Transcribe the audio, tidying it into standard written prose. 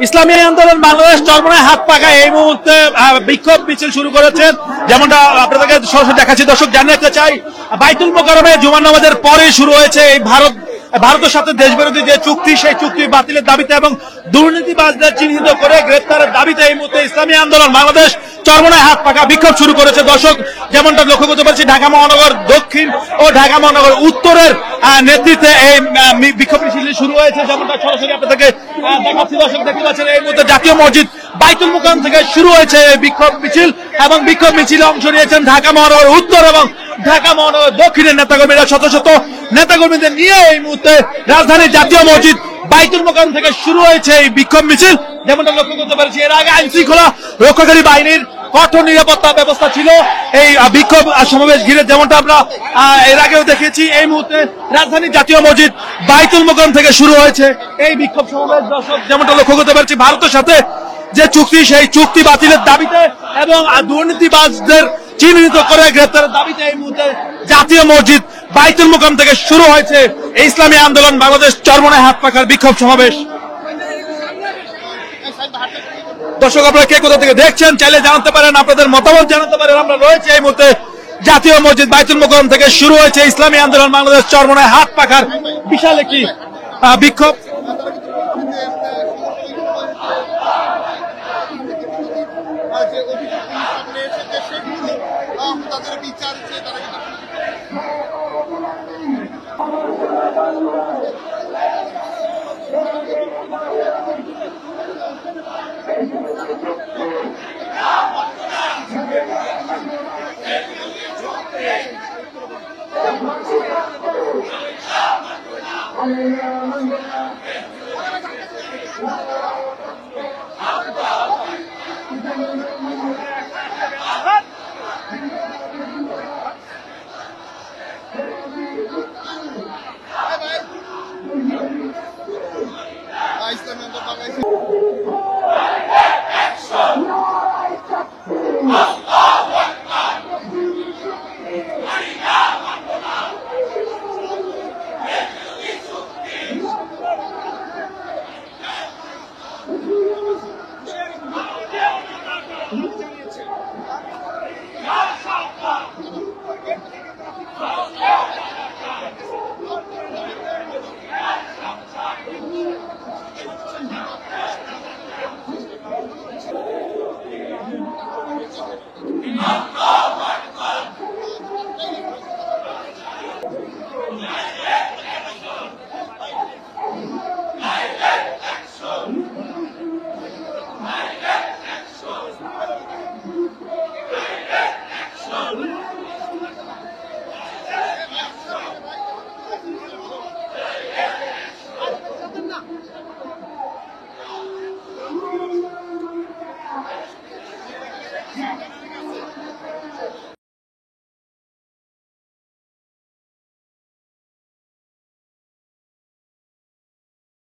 ইসলামী আন্দোলন বাংলাদেশ চরমনায় হাত পাকা এই মুহূর্তে বিক্ষোভ মিছিল শুরু করেছেন। যেমনটা আপনাদেরকে সরাসরি দেখাচ্ছি, দর্শক জানাতে চাই, বাইতুল মোকাররমে জুমার নামাজের পরে শুরু হয়েছে এই ভারতের সাথে দেশবিরোধী যে চুক্তি, সেই চুক্তি বাতিলের দাবিতে এবং দুর্নীতিবাজদের চিহ্নিত করে গ্রেপ্তারের দাবিতে এই মুহূর্তে ইসলামী আন্দোলন বাংলাদেশ চরমনায় হাত পাকা বিক্ষোভ শুরু করেছে। দর্শক যেমনটা লক্ষ্য করতে পারছি, ঢাকা মহানগর দক্ষিণ ও ঢাকা মহানগর উত্তরের নেতৃত্বে এই বিক্ষোভ মিছিল শুরু হয়েছে। যেমনটা সরাসরি আপনাদেরকে দেখাচ্ছি, দর্শক দেখতে পাচ্ছেন এই মুহূর্তে জাতীয় মসজিদ বাইতুল মোকাররম থেকে শুরু হয়েছে এই বিক্ষোভ মিছিল এবং বিক্ষোভ মিছিলে অংশ নিয়েছেন ঢাকা মহানগর উত্তর এবং ঢাকা মহানগর দক্ষিণের নেতাকর্মীরা। শত শত নেতাকর্মীদের নিয়ে এই মুহূর্তে রাজধানীর জাতীয় মসজিদ বাইতুল মোকাররম থেকে শুরু হয়েছে এই বিক্ষোভ মিছিল। যেমনটা লক্ষ্য করতে পারছি, এর আগে আইন শৃঙ্খলা রক্ষাকারী বাহিনীর কঠোর নিরাপত্তা ব্যবস্থা ছিল এই বিক্ষোভ সমাবেশ ঘিরে, যেমনটা আমরা এর আগেও দেখেছি। এই মুহূর্তে রাজধানীর জাতীয় মসজিদ বাইতুল মোকাররম থেকে শুরু হয়েছে এই বিক্ষোভ সমাবেশ। দর্শক যেমনটা লক্ষ্য করতে পারছি, ভারতের সাথে যে চুক্তি, সেই চুক্তি বাতিলের দাবিতে এবং দুর্নীতিবাজদের চিহ্নিত করে গ্রেপ্তারের দাবিতে এই মুহূর্তে জাতীয় মসজিদ বাইতুল মোকাররম থেকে শুরু হয়েছে এই ইসলামী আন্দোলন বাংলাদেশ চরমনায় হাত পাকার বিক্ষোভ সমাবেশ। দর্শক আপনারা কে কোথা থেকে দেখছেন চাইলে জানাতে পারেন, আপনাদের মতামত জানাতে পারেন। আমরা রয়েছে এই মুহূর্তে জাতীয় মসজিদ বাইতুল মোকাররম থেকে শুরু হয়েছে ইসলামী আন্দোলন বাংলাদেশ চরমনায় হাত পাকার বিশাল একটি বিক্ষোভ। Action!